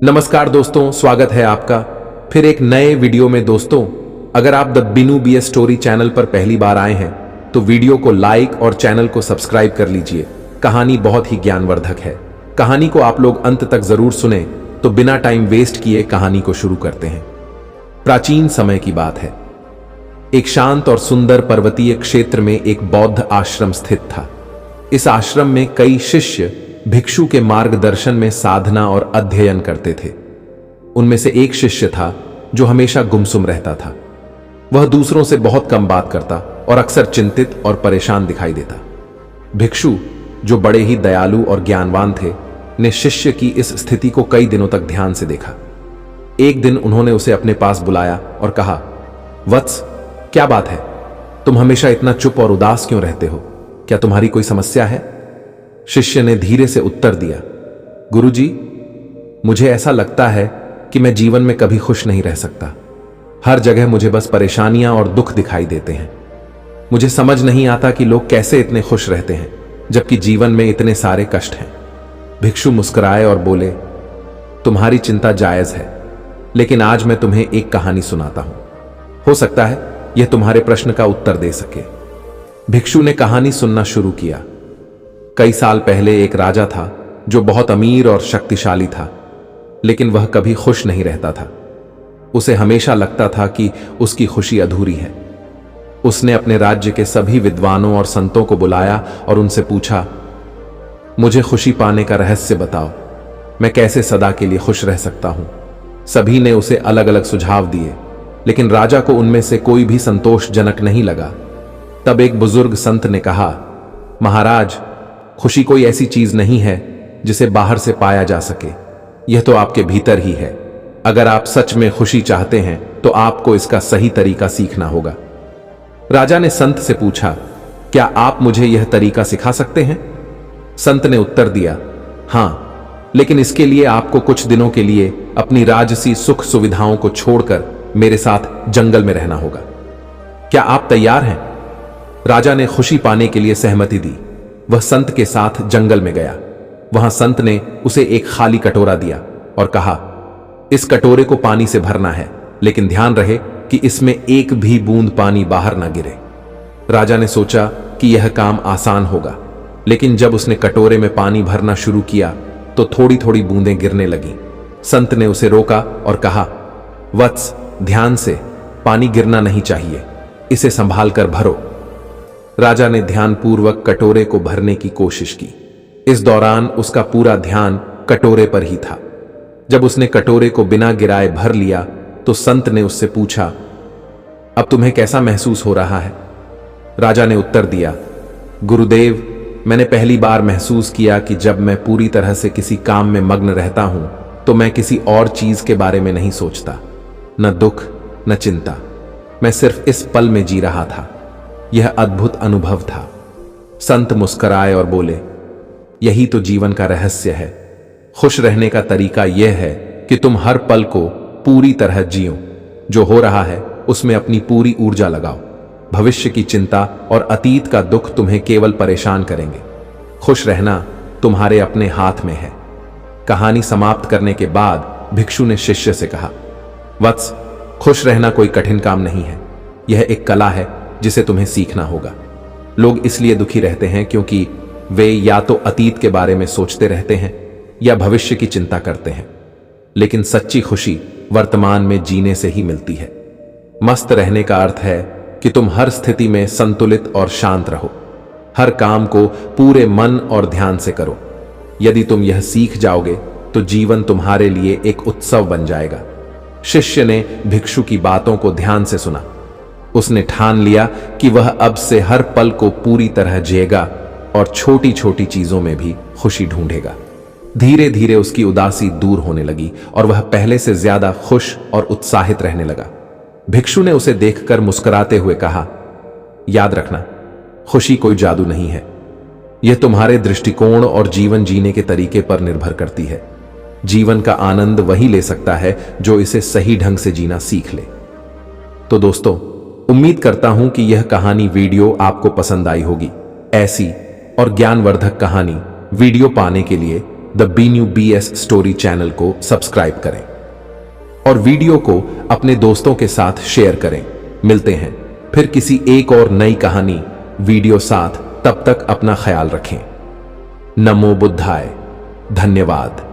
नमस्कार दोस्तों, स्वागत है आपका फिर एक नए वीडियो में। दोस्तों, अगर आप the Binu BS story channel पर पहली बार आए हैं तो वीडियो को लाइक और चैनल को सब्सक्राइब कर लीजिए। कहानी बहुत ही ज्ञानवर्धक है। कहानी को आप लोग अंत तक जरूर सुने। तो बिना टाइम वेस्ट किए कहानी को शुरू करते हैं। प्राचीन समय की बात है। एक शांत और सुंदर पर्वतीय क्षेत्र में एक बौद्ध आश्रम स्थित था। इस आश्रम में कई शिष्य भिक्षु के मार्गदर्शन में साधना और अध्ययन करते थे। उनमें से एक शिष्य था जो हमेशा गुमसुम रहता था। वह दूसरों से बहुत कम बात करता और अक्सर चिंतित और परेशान दिखाई देता। भिक्षु, जो बड़े ही दयालु और ज्ञानवान थे, ने शिष्य की इस स्थिति को कई दिनों तक ध्यान से देखा। एक दिन उन्होंने उसे अपने पास बुलाया और कहा, वत्स, क्या बात है? तुम हमेशा इतना चुप और उदास क्यों रहते हो? क्या तुम्हारी कोई समस्या है? शिष्य ने धीरे से उत्तर दिया, गुरुजी, मुझे ऐसा लगता है कि मैं जीवन में कभी खुश नहीं रह सकता। हर जगह मुझे बस परेशानियां और दुख दिखाई देते हैं। मुझे समझ नहीं आता कि लोग कैसे इतने खुश रहते हैं जबकि जीवन में इतने सारे कष्ट हैं। भिक्षु मुस्कुराए और बोले, तुम्हारी चिंता जायज है, लेकिन आज मैं तुम्हें एक कहानी सुनाता हूं। हो सकता है यह तुम्हारे प्रश्न का उत्तर दे सके। भिक्षु ने कहानी सुनना शुरू किया। कई साल पहले एक राजा था जो बहुत अमीर और शक्तिशाली था, लेकिन वह कभी खुश नहीं रहता था। उसे हमेशा लगता था कि उसकी खुशी अधूरी है। उसने अपने राज्य के सभी विद्वानों और संतों को बुलाया और उनसे पूछा, मुझे खुशी पाने का रहस्य बताओ। मैं कैसे सदा के लिए खुश रह सकता हूं? सभी ने उसे अलग अलग सुझाव दिए, लेकिन राजा को उनमें से कोई भी संतोषजनक नहीं लगा। तब एक बुजुर्ग संत ने कहा, महाराज, खुशी कोई ऐसी चीज नहीं है जिसे बाहर से पाया जा सके। यह तो आपके भीतर ही है। अगर आप सच में खुशी चाहते हैं तो आपको इसका सही तरीका सीखना होगा। राजा ने संत से पूछा, क्या आप मुझे यह तरीका सिखा सकते हैं? संत ने उत्तर दिया, हां, लेकिन इसके लिए आपको कुछ दिनों के लिए अपनी राजसी सुख सुविधाओं को छोड़कर मेरे साथ जंगल में रहना होगा। क्या आप तैयार हैं? राजा ने खुशी पाने के लिए सहमति दी। वह संत के साथ जंगल में गया। वहां संत ने उसे एक खाली कटोरा दिया और कहा, इस कटोरे को पानी से भरना है, लेकिन ध्यान रहे कि इसमें एक भी बूंद पानी बाहर ना गिरे। राजा ने सोचा कि यह काम आसान होगा, लेकिन जब उसने कटोरे में पानी भरना शुरू किया तो थोड़ी थोड़ी बूंदें गिरने लगीं। संत ने उसे रोका और कहा, वत्स, ध्यान से, पानी गिरना नहीं चाहिए, इसे संभाल कर भरो। राजा ने ध्यानपूर्वक कटोरे को भरने की कोशिश की। इस दौरान उसका पूरा ध्यान कटोरे पर ही था। जब उसने कटोरे को बिना गिराए भर लिया तो संत ने उससे पूछा, अब तुम्हें कैसा महसूस हो रहा है? राजा ने उत्तर दिया, गुरुदेव, मैंने पहली बार महसूस किया कि जब मैं पूरी तरह से किसी काम में मग्न रहता हूं तो मैं किसी और चीज के बारे में नहीं सोचता। न दुख न चिंता, मैं सिर्फ इस पल में जी रहा था। यह अद्भुत अनुभव था। संत मुस्कुराए और बोले, यही तो जीवन का रहस्य है। खुश रहने का तरीका यह है कि तुम हर पल को पूरी तरह जियो। जो हो रहा है उसमें अपनी पूरी ऊर्जा लगाओ। भविष्य की चिंता और अतीत का दुख तुम्हें केवल परेशान करेंगे। खुश रहना तुम्हारे अपने हाथ में है। कहानी समाप्त करने के बाद भिक्षु ने शिष्य से कहा, वत्स, खुश रहना कोई कठिन काम नहीं है। यह एक कला है जिसे तुम्हें सीखना होगा। लोग इसलिए दुखी रहते हैं क्योंकि वे या तो अतीत के बारे में सोचते रहते हैं या भविष्य की चिंता करते हैं, लेकिन सच्ची खुशी वर्तमान में जीने से ही मिलती है। मस्त रहने का अर्थ है कि तुम हर स्थिति में संतुलित और शांत रहो। हर काम को पूरे मन और ध्यान से करो। यदि तुम यह सीख जाओगे तो जीवन तुम्हारे लिए एक उत्सव बन जाएगा। शिष्य ने भिक्षु की बातों को ध्यान से सुना। उसने ठान लिया कि वह अब से हर पल को पूरी तरह जिएगा और छोटी छोटी चीजों में भी खुशी ढूंढेगा। धीरे धीरे उसकी उदासी दूर होने लगी और वह पहले से ज्यादा खुश और उत्साहित रहने लगा। भिक्षु ने उसे देखकर मुस्कुराते हुए कहा, याद रखना, खुशी कोई जादू नहीं है। यह तुम्हारे दृष्टिकोण और जीवन जीने के तरीके पर निर्भर करती है। जीवन का आनंद वही ले सकता है जो इसे सही ढंग से जीना सीख ले। तो दोस्तों, उम्मीद करता हूं कि यह कहानी वीडियो आपको पसंद आई होगी। ऐसी और ज्ञानवर्धक कहानी वीडियो पाने के लिए द बीन्यू BS स्टोरी चैनल को सब्सक्राइब करें और वीडियो को अपने दोस्तों के साथ शेयर करें। मिलते हैं फिर किसी एक और नई कहानी वीडियो साथ। तब तक अपना ख्याल रखें। नमो बुद्धाय। धन्यवाद।